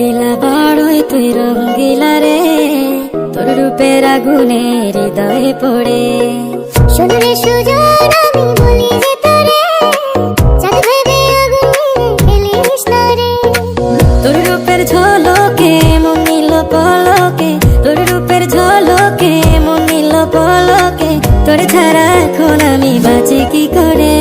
রঙ্গিলা বাড়ই তুই রঙ্গিলা রে, তোর রূপের আগুনে হৃদয়ে পড়ে। শোনো রে সুজন আমি বলি যে তোরে, চাঁদ ভেবে আগুন নিয়ে ফেলিস না রে। তোর রূপের ঝলকে মন নিল পলকে, তোর রূপের ঝলকে মন নিল পলকে, তোর ছাড়া এখন আমি বাঁচি কি করে।